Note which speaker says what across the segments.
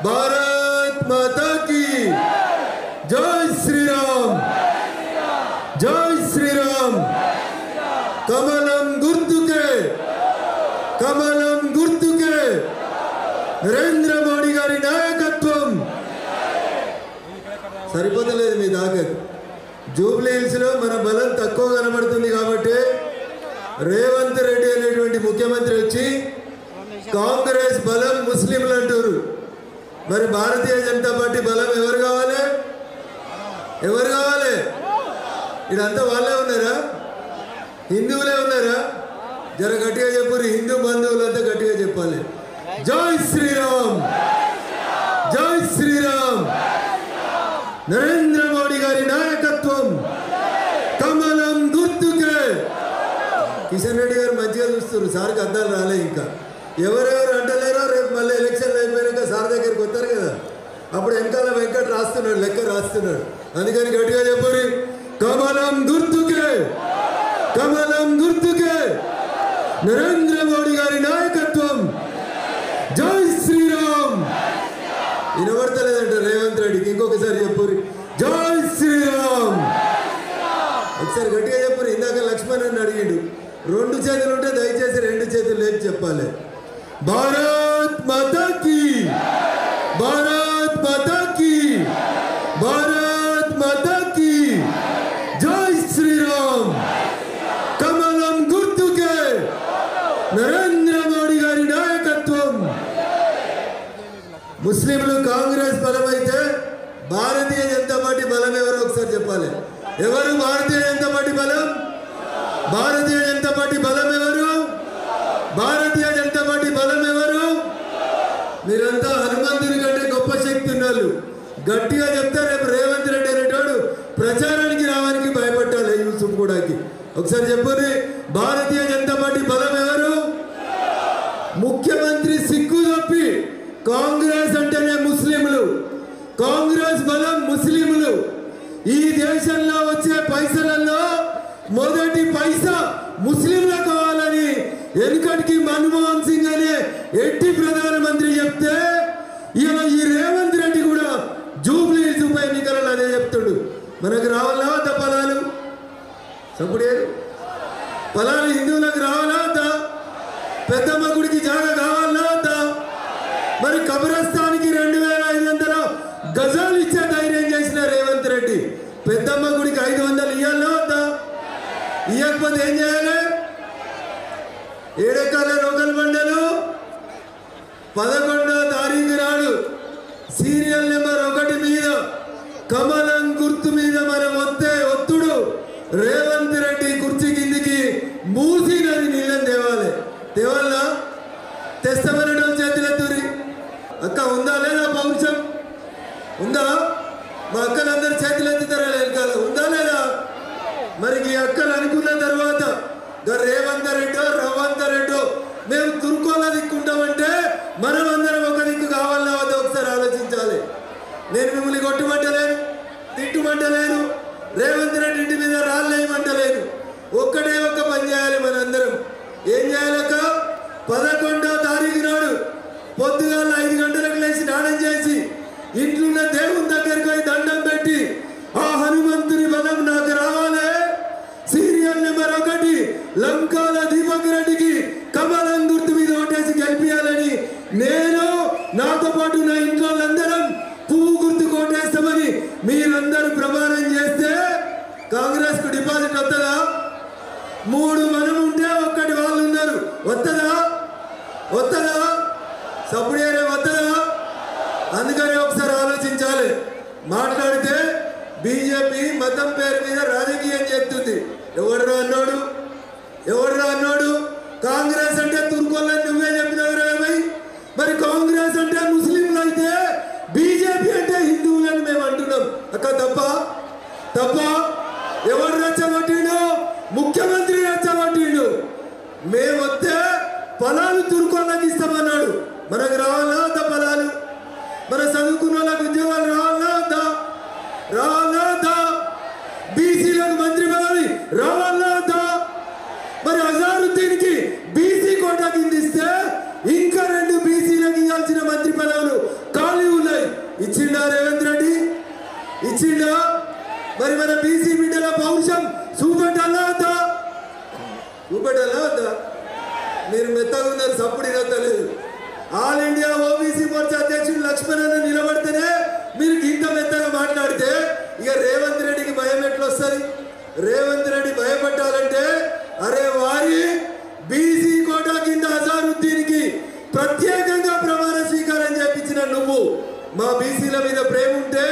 Speaker 1: భారత్ మాతా key జై శ్రీరామ్ జై శ్రీరామ్ కమలం గుర్తుకే నరేంద్ర మోడీ గారి నాయకత్వం సరిపోతలేదు మీ దాకా జూబ్లీ హిల్స్ లో మన బలం తక్కువ కనబడుతుంది కాబట్టి రేవంత్ రెడ్డి అనేటువంటి ముఖ్యమంత్రి వచ్చి కాంగ్రెస్ బలం ముస్లింలు అంటారు మరి భారతీయ జనతా పార్టీ బలం ఎవరు కావాలి ఇదంతా వాళ్ళే ఉన్నారా హిందువులే ఉన్నారా జర గట్టిగా చెప్పు హిందూ బంధువులంతా గట్టిగా చెప్పాలి జై శ్రీరామ్ నరేంద్ర మోడీ గారి నాయకత్వం కమలం గుర్తుకే కిషన్ రెడ్డి గారు మంచిగా చూస్తున్నారు సార్కి అద్దాలు రాలే ఇంకా ఎవరెవరు అంటలేరో రేపు మళ్ళీ ఎలక్షన్లు అయిపోయాక సార్ దగ్గరికి వస్తారు కదా అప్పుడు వెనకాల వెంకట్ రాస్తున్నాడు లెక్క రాస్తున్నాడు అందుకని గట్టిగా చెప్పరు కమలం గుర్తుకే నరేంద్ర మోడీ గారి నాయకత్వం జై శ్రీరామ్ వినబడతలేదంట రేవంత్ రెడ్డికి ఇంకొకసారి చెప్పరు జై శ్రీరామ్ ఒకసారి గట్టిగా చెప్పరు ఇందాక లక్ష్మణ్ అని అడిగిండు 2 చేతులు ఉంటే దయచేసి 2 చేతులు లేపి చెప్పాలి భారత్ మాతా కీ జై శ్రీరామ్ కమలం గుర్తుకే నరేంద్ర మోడీ గారి నాయకత్వం ముస్లింలు కాంగ్రెస్ బలం అయితే భారతీయ జనతా పార్టీ బలం ఎవరో ఒకసారి చెప్పాలి ఎవరు భారతీయ జనతా పార్టీ బలం ఎవరు మీరంతా హనుమంతుని కంటే గొప్ప శక్తి ఉన్నారు గట్టిగా చెప్తే రేపు రేవంత్ రెడ్డి అనేటోడు ప్రచారానికి రావడానికి భయపట్టాలి యూసుఫ్ కూడాకి ఒకసారి చెప్పండి భారతీయ జనతా పార్టీ బలం ఎవరు ముఖ్యమంత్రి సిగ్గు తప్పి కాంగ్రెస్ అంటేనే ముస్లింలు కాంగ్రెస్ బలం ముస్లింలు ఈ దేశంలో వచ్చే పైసలలో మొదటి పైసా ముస్లింలకు కావాలని వెనుకటికి మన్మోహన్ సింగ్ అనే ఎట్టి ప్రధానమంత్రి చెప్తే ఇలా ఈ రేవంత్ రెడ్డి కూడా జూబ్లీ హిల్స్ ఉప ఎన్నికలలో అదే చెప్తాడు మనకు రావాలా వద్దా పొలాలు హిందువులకు రావాలా వద్దా పెద్దమ్మ గుడికి జాగా కావాలా వద్దా మరి కబ్రస్థానికి 2500 గజాలు ఇచ్చే ధైర్యం చేసిన రేవంత్ రెడ్డి పెద్దమ్మ గుడికి 500 ఇయ్యాలా వద్దా ఇవ్వకపోతే ఏం చేయాలి 7 ఎకరాల రోగల్ బండలు 11వ తారీఖు నాడు సీరియల్ నెంబర్ 1 మీద కమలం గుర్తు మీద మనం ఒత్తుడు రేవంత్ రెడ్డి కుర్చీ కిందికి మూసీ నది నీళ్ళని తేవాలా తెస్తామనడం చేతులెత్తురి అక్క ఉందా లేదా పౌరుషం ఉందా మా అక్కలందరూ చేతులెత్తుతారా వెనకాల ఉందా లేదా మరి ఈ అక్కలు అనుకున్న తర్వాత రేవంత్ రెడ్డో మేము తుర్కోల దిక్కుంటామంటే మనం అందరం ఒక దిక్కు కావాలన్నా వద్ద ఒకసారి ఆలోచించాలి నేను మిమ్మల్ని కొట్టుమంటలేను తిట్టుమంటలేను రేవంత్ రెడ్డి ఇంటి మీద రాళ్ళేయమంటలేను ఒక్కటే ఒక్క పని చేయాలి మనందరం ఏం చేయాలక్క 11వ తారీఖు నాడు పొద్దుగాల 5 గంటలకు లేచి స్నానం చేసి ఇంట్లోన్న దేవుని దగ్గరికి పోయి దండం పెట్టి ఆ హనుమంతుని బలం నాకు రావాలి సీరియల్ నెంబర్ 1 లంకాల దీపక్ రెడ్డికి కమలం గుర్తు మీద ఓటేసి గెలిపించాలని నేను నాతో పాటు నా ఇంట్లో అందరం పువ్వు గుర్తు కోటేస్తామని మీరందరూ ప్రమాణం చేస్తే కాంగ్రెస్ కు డిపాజిట్ వస్తుందా 3 మనం ఉంటే 1 వాళ్ళు ఉన్నారు వస్తుందా సప్పుడేరే వస్తుందా అందుకని ఒకసారి ఆలోచించాలి మాట్లాడితే బీజేపీ మతం పేరు మీద రాజకీయం చేస్తుంది ఎవడురా అన్నాడు కాంగ్రెస్ అంటే తుర్కోళ్ళని నువ్వే చెప్పినవరా మరి కాంగ్రెస్ అంటే ముస్లింలు అయితే బీజేపీ అంటే హిందువులని మేము అంటున్నాం అక్క తప్ప ఎవరు రెచ్చగొట్టిండు ముఖ్యమంత్రి రెచ్చగొట్టిండు మేమొస్తే పొలాలు తుర్కోళ్ళకి ఇస్తామన్నాడు మనకు రావాలా వద్దా పొలాలు మన చదువుకున్న వాళ్ళకి ఉద్యోగాలు రావాలా వద్దా బీసీలకు మంత్రి పదవి రావాలా వద్దా మరి అజారుద్దీన్కి బీసీ కోటా కింద ఇస్తే ఇంకా 2 బీసీలకు ఇవ్వాల్సిన మంత్రి పదవులు ఖాళీ ఇచ్చిండా? మరి మన బీసీ బిడ్డల పౌరుషం చూపెట్టాలా వద్దా? చూపెట్టాలా వద్దా? మీరు మెత్తగా ఉన్నారు, సప్పుడు ఇదలేదు. ఆల్ ఇండియా ఓబీసీ మోర్చా అధ్యక్షుడు లక్ష్మణ్ నిలబడితేనే మీరు ఇంత మెత్తగా మాట్లాడితే ఇక రేవంత్ రెడ్డికి భయం ఎట్లా వస్తుంది? రేవంత్ రెడ్డి భయపట్టాలంటే అరే వారి బీసీ కోటా కింద అజారుద్దీన్కి ప్రత్యేకంగా ప్రమాణ స్వీకారం చేయించిన నువ్వు మా బీసీల మీద ప్రేమ ఉంటే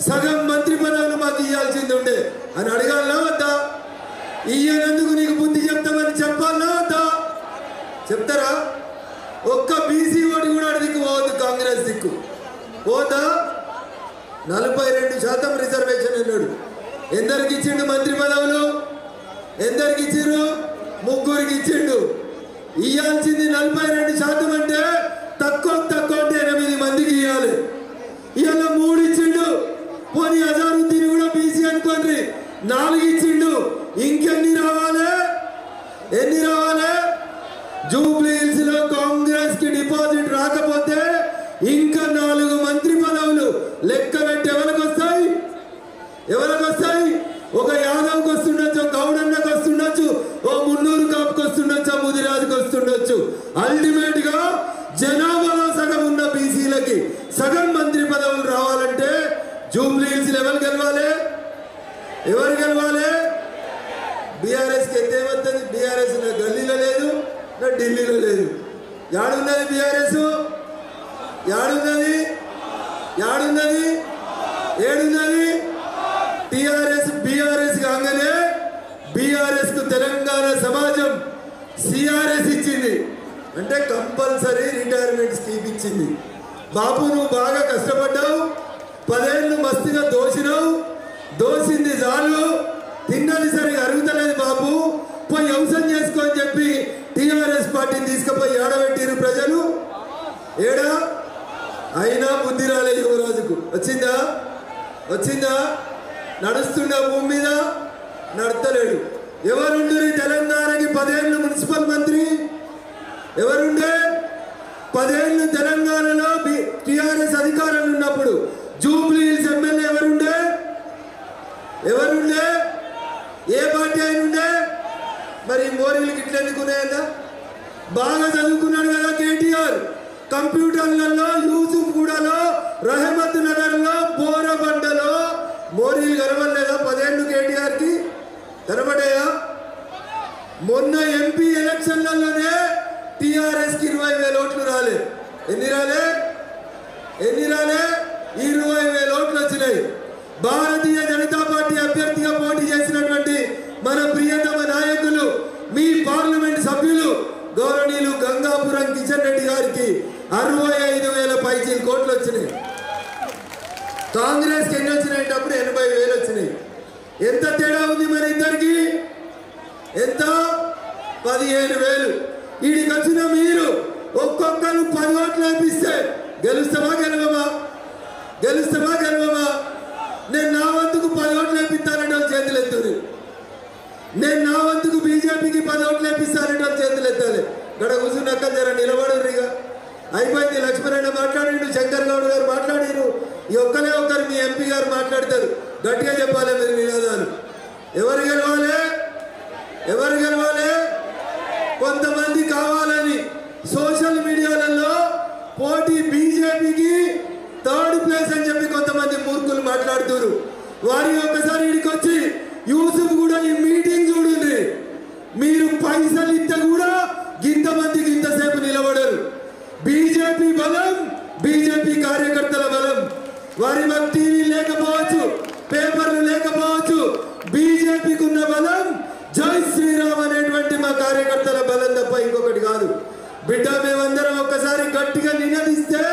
Speaker 1: సగం మంత్రి పదవులు మాకు ఇవ్వాల్సింది ఉండే అని అడగాలనా వద్దా? ఇయ్యనందుకు నీకు బుద్ధి చెప్తామని చెప్పాలనా వద్దా? చెప్తారా? ఒక్క బీసీ ఓటు కూడా దిక్కు పోవద్దు, కాంగ్రెస్ దిక్కు పోతా. 42% రిజర్వేషన్ అన్నాడు. ఎందరికి ఇచ్చిండు మంత్రి పదవులు? ఎందరికి ఇచ్చిర్రు? ముగ్గురికి ఇచ్చిండు. ఇవ్వాల్సింది 42% అంటే తక్కువ అంటే 8 మందికి ఇవ్వాలి. ఇవాళ 3 ఇచ్చిండు. పోనీ అజారుద్దీన్ కూడా బీసీ అనుకోండి, 4 ఇచ్చిండు. ఇంకెన్ని రావాలి? ఎన్ని రావాలి? జూబ్లీ హిల్స్ లో కాంగ్రెస్ కి డిపాజిట్ రాకపోతే ఇంకా 4 మంత్రి పదవులు లెక్క పెట్టి ఎవరికి వస్తాయి? ఎవరికి వస్తాయి? ఒక యాదవ్కి వస్తుండొచ్చు, గౌడన్నకు వస్తుండొచ్చు, ఓ మున్నూరు కాపుకి వస్తుండొచ్చు, ముదిరాజుకి వస్తుండొచ్చు. అల్టిమేట్ గా జనాభాలో సగం ఉన్న బీసీలకి సగం మంత్రి పదవులు రావాలంటే జూబ్లీ హిల్స్ ఎవరు గెలవాలి? ఎవరు గెలవాలి? బీఆర్ఎస్కి ఎంతేమవుతుంది? బీఆర్ఎస్ నా గల్లీలో లేదు, నా ఢిల్లీలో లేదు. యాడున్నది బీఆర్ఎస్? యాడున్నది? యాడున్నది? ఏడున్నది? టీఆర్ఎస్ బీఆర్ఎస్ కాగానే బీఆర్ఎస్ కు తెలంగాణ సమాజం సిఆర్ఎస్ ఇచ్చింది, అంటే కంపల్సరీ రిటైర్మెంట్ స్కీమ్ ఇచ్చింది. బాబు నువ్వు బాగా కష్టపడ్డావు, 10 ఏళ్ళు మస్తుగా దోసినావు, దోసింది చాలు, తిన్నది సరిగా అరుగుతలేదు బాబు, పోయి వ్యవసాయం చేసుకో అని చెప్పి టీఆర్ఎస్ పార్టీని తీసుకుపోయి ఏడబెట్టిరు ప్రజలు. ఏడా? అయినా బుద్ధి రాలే యువరాజుకు. వచ్చిందా? వచ్చిందా? నడుస్తుండే భూమి మీద నడతలేడు. ఎవరుండే తెలంగాణకి 10 ఏళ్ళు మున్సిపల్ మంత్రి? ఎవరుండే? 10 ఏళ్ళు తెలంగాణలో టీఆర్ఎస్ అధికారంలో ఉన్నప్పుడు జూబ్లీ హిల్స్ ఎమ్మెల్యే ఎవరుండే? ఎవరుండే? ఏ పార్టీ అయిన ఉండే? మరి మోరీలు గిట్ల ఎందుకున్నాయన్నా? బాగా చదువుకున్నాడు కదా కేటీఆర్. కంప్యూటర్లలో యూసుఫ్ గూడలో, రహమత్ నగర్లో, బోరబండలో మోరీలు కనబడలేదా 10 ఏళ్ళు కేటీఆర్కి? కనబడ్డాయా? మొన్న ఎంపీ ఎలక్షన్లలోనే టీఆర్ఎస్కి 20,000 ఓట్లు రాలే. ఎన్ని రాలే? ఎన్ని రాలే? 20,000 ఓట్లు వచ్చినాయి. భారతీయ జనతా పార్టీ అభ్యర్థిగా పోటీ చేసినటువంటి మన ప్రియతమ నాయకులు, మీ పార్లమెంట్ సభ్యులు గౌరవనీయులు గంగాపురం కిషన్ రెడ్డి గారికి 65,000 పైచీల కోట్లు వచ్చినాయి. కాంగ్రెస్కి ఎన్ని వచ్చినాయేటప్పుడు 80,000 వచ్చినాయి. ఎంత తేడా ఉంది మన ఇద్దరికి? ఎంత? 15,000. వీడికి వచ్చిన మీరు ఒక్కొక్కరు 10 ఓట్లు వేపిస్తే గెలుస్తామా గెలవమా? గెలుస్తామా గెలవమా? నేను నా వంతుకు 10 ఓట్లు వేపిస్తానంటే వాళ్ళు చేతులు ఎత్తురు. నేను నా వంతుకు బీజేపీకి 10 ఓట్లు వేపిస్తానంటే వాళ్ళు చేతులు ఎత్తాలి. ఇక్కడ కూర్చున్నాక జర నిలబడరు. ఇక అయిపోయింది. లక్ష్మణ్ మాట్లాడిండు, శంకర్ గౌడ్ గారు మాట్లాడారు, ఈ ఒక్కరే ఒకరు మీ ఎంపీ గారు మాట్లాడతారు. గట్టిగా చెప్పాలి మీరు నినాదాలు. ఎవరు గెలవాలి? ఎవరు గెలవాలి? కొంతమంది కావాలని సోషల్ మీడియాలలో పోటీ బీజేపీకి 3rd ప్లేస్ అని చెప్పి కొంతమంది మూర్ఖులు మాట్లాడుతున్నారు. వారి ఒక్కసారి ఇడికి వచ్చి యూసుఫ్ కూడా ఈ మీటింగ్ చూడండి. మీరు పైసలు ఇస్తే కూడా ఇంతమందికి ఇంతసేపు నిలబడరు. బీజేపీ బలం, బీజేపీ కార్యకర్తల బలం. వారి మాకు టీవీ లేకపోవచ్చు, పేపర్లు లేకపోవచ్చు, బీజేపీకి ఉన్న బలం జై శ్రీరామ్ అనేటువంటి మా కార్యకర్తల బలం తప్ప ఇంకొకటి కాదు. బిడ్డ మేమందరం ఒక్కసారి గట్టిగా నినదిస్తే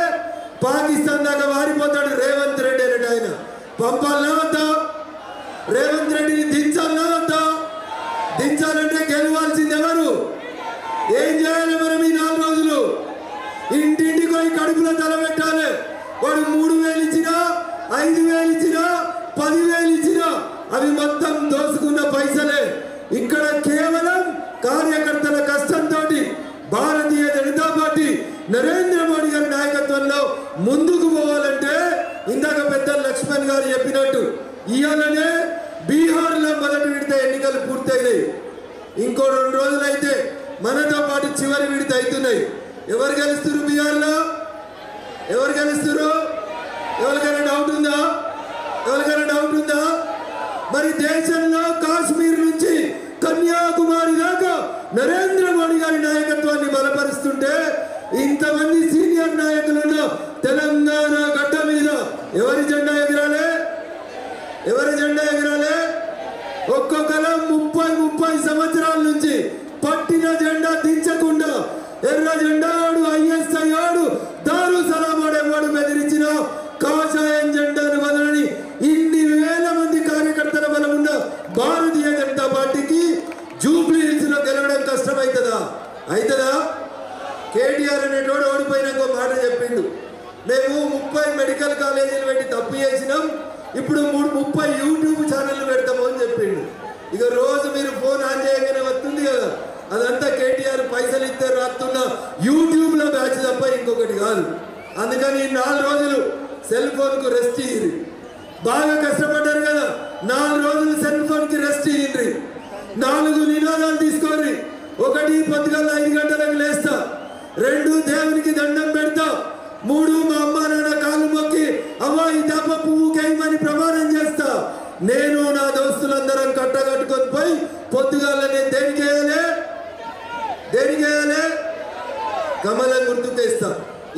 Speaker 1: పాకిస్తాన్ దాకా వారిపోతాడు రేవంత్ రెడ్డి అనేట ఆయన. పంపాలనా వద్దా? రేవంత్ రెడ్డిని దించాలనా వద్దా? దించాలంటే గెలవాల్సింది ఎవరు? ఏం చేయాలి మనం ఈ 4 రోజులు? ఇంటింటికి పోయి కడుపులో తల పెట్టాలి. వాడు 3,000 ఇచ్చినా, 5,000 ఇచ్చినా, 10,000 ఇచ్చినా అవి మొత్తం దోసుకున్న పైసలే. ఇక్కడ కేవలం కార్యకర్తల కష్టంతో భారతీయ జనతా పార్టీ నరేంద్ర మోడీ గారి నాయకత్వంలో ముందుకు పోవాలంటే ఇందాక పెద్ద లక్ష్మణ్ గారు చెప్పినట్టు ఇవాళనే బీహార్లో మొదటి విడత ఎన్నికలు పూర్తయినాయి. ఇంకో 2 రోజులైతే మనతో పాటు చివరి విడత అవుతున్నాయి. ఎవరు గెలుస్తారు బీహార్లో? ఎవరు గెలుస్తారు? ఎవరికైనా డౌట్ ఉందా? ఎవరికైనా డౌట్ ఉందా? మరి దేశంలో కాశ్మీర్ నుంచి కన్యాకుమారి దాకా నరేంద్ర మోడీ గారి నాయకత్వాన్ని బలపరుస్తుంటే ఇంతమంది సీనియర్ నాయకులున్న తెలంగాణ గడ్డ మీద ఎవరి జెండా ఎగిరాలే? ఎవరి జెండా ఎగిరాలే? ఒక్కొక్కరు 30 సంవత్సరాల నుంచి పట్టిన జెండా దించకుండా ఎర్ర జెండా ఆడు, ISI ఆడు, దారు సలాం ఆడేవాడు బెదిరించిన కాషాయం జెండాను వదలని ఇన్ని వేల మంది కార్యకర్తల బలం ఉన్న భారతీయ జనతా పార్టీకి జూబ్లీ హిల్స్ లో గెలవడం కష్టమవుతుందా? అవుతుందా? కేటీఆర్ అనేటోడు ఓడిపోయినాక మాట చెప్పిండు, మేము 30 మెడికల్ కాలేజీలు పెట్టి తప్పు చేసినాం, ఇప్పుడు 30 యూట్యూబ్ ఛానళ్ళు పెడతాము అని చెప్పిండు. ఇక రోజు మీరు ఫోన్ ఆన్ చేయగానే వస్తుంది కదా, అదంతా కేటీఆర్ పైసలు ఇస్తే రాస్తున్న యూట్యూబ్ లో బ్యాచ్ తప్ప ఇంకొకటి కాదు. అందుకని 4 రోజులు సెల్ ఫోన్ కు రెస్ట్ ఇయ్యి. బాగా కష్టపడ్డారు కదా, 4 రోజులు సెల్ ఫోన్ కి రెస్ట్ ఇయ్యి. 4 నినాదాలు తీసుకోండి. 1 పొద్దుగల 5 గంటలకు లేస్తా, 2 దేవునికి దండం పెడతా, 3 మా అమ్మ నాన్న కాళ్ళు మొక్కి అవ్వ ఈ తప్ప పువ్వు కేయమని ప్రమాణం చేస్తా. నేను నా దోస్తులందరం కట్టగట్టుకొని పోయి పొద్దుగాలనే దేనికేయాలి? కమలం గుర్తుకేస్తా.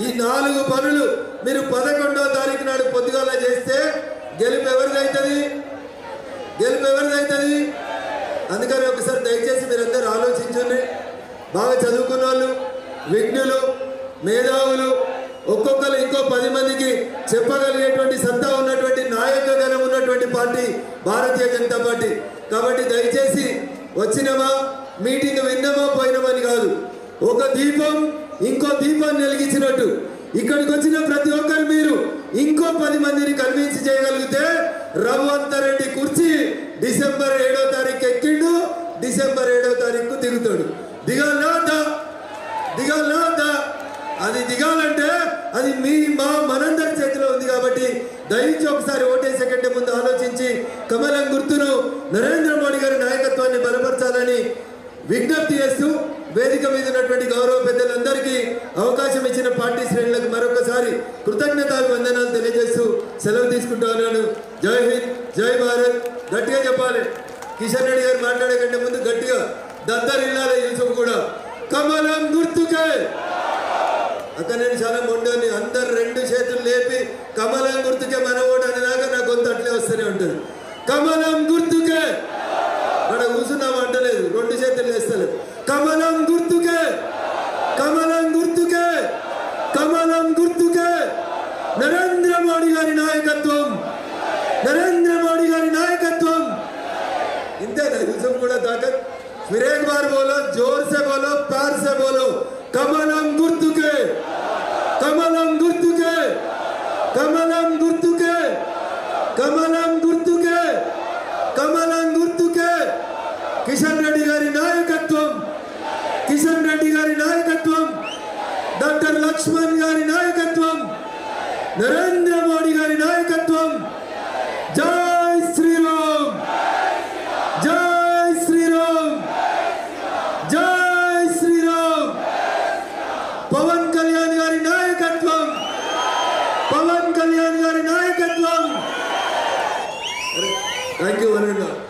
Speaker 1: ఈ 4 పనులు మీరు 11వ తారీఖు నాడు పొద్దుగాల చేస్తే గెలుపు ఎవరిదైతుంది? గెలుపు ఎవరిదైతుంది? అందుకని ఒకసారి దయచేసి మీరందరూ ఆలోచించండి. బాగా చదువుకున్న వాళ్ళు, విఘ్నులు, మేధావులు, ఒక్కొక్కరు ఇంకో 10 మందికి చెప్పగలిగేటువంటి సత్తా ఉన్నటువంటి నాయకగణం ఉన్నటువంటి పార్టీ భారతీయ జనతా పార్టీ. కాబట్టి దయచేసి వచ్చినమా మీటింగ్ విన్నామా పోయినామని కాదు, ఒక దీపం ఇంకో దీపాన్ని వెలిగించినట్టు ఇక్కడికి వచ్చిన ప్రతి ఒక్కరు మీరు ఇంకో 10 మందిని కన్విన్స్ చేయగలిగితే రఘువంత రెడ్డి కుర్చీ డిసెంబర్ 7వ తారీఖు ఎక్కిండు, డిసెంబర్ 7వ తారీఖు దిగుతాడు. దిగాలదా? అది దిగాలంటే అది మనందరి చేతిలో ఉంది. కాబట్టి దయచేసి ఒకసారి ఓటేసే కంటే ముందు ఆలోచించి కమలం గుర్తును నరేంద్ర మోడీ గారి నాయకత్వాన్ని బలపరచాలని విజ్ఞప్తి చేస్తూ వేదిక మీద ఉన్నటువంటి గౌరవ పెద్దలందరికీ అవకాశం ఇచ్చిన పార్టీ శ్రేణులకు మరొకసారి కృతజ్ఞతాభివందనాలు తెలియజేస్తూ సెలవు తీసుకుంటా ఉన్నాను. జై హింద్, జై భారత్. గట్టిగా చెప్పాలి. కిషన్ రెడ్డి గారు మాట్లాడే కంటే ముందు గట్టిగా దద్దరిల్లాలి. యూసుఫ్ కూడా కమలం గుర్తుకే. అక్కడ నేను చాలా మొండని, అందరు 2 చేతులు లేపి కమలం గుర్తుకే మన ఓటు అనేదాకా నా గొంతు అట్లే వస్తూనే ఉంటుంది. కమలం గుర్తుకే. అక్కడ కూర్చున్నాం అంటలేదు, 2 చేతులు వేస్తలేదు. కమలం గుర్తుకే, కమలం గుర్తుకే, కమలం గుర్తుకే. నరేంద్ర మోడీ గారి నాయకత్వం, నరేంద్ర మోడీ గారి నాయకత్వం. ఇంతేనా? యూసుఫ్ కూడా తాకత్. फिर एक बार बोलो, जोर से बोलो, प्यार से बोलो, कमलम गुर्तुके, कमलम गुर्तुके, कमलम गुर्तुके, कमलम गुर्तुके, कमलम गुर्तुके. किशन रेड्डी गारी नायकत्వం, किशन रेड्डी गारी नायकत्వం, डॉक्टर लक्ष्मण गारी नायकत्వం, नरेंद्र मोदी गारी नायकत्వం. जय श्री राम, जय श्री राम, जय श्री राम. पवन कल्याण गारी नायकत्వం, पवन कल्याण गारी नायकत्వం. Thank you.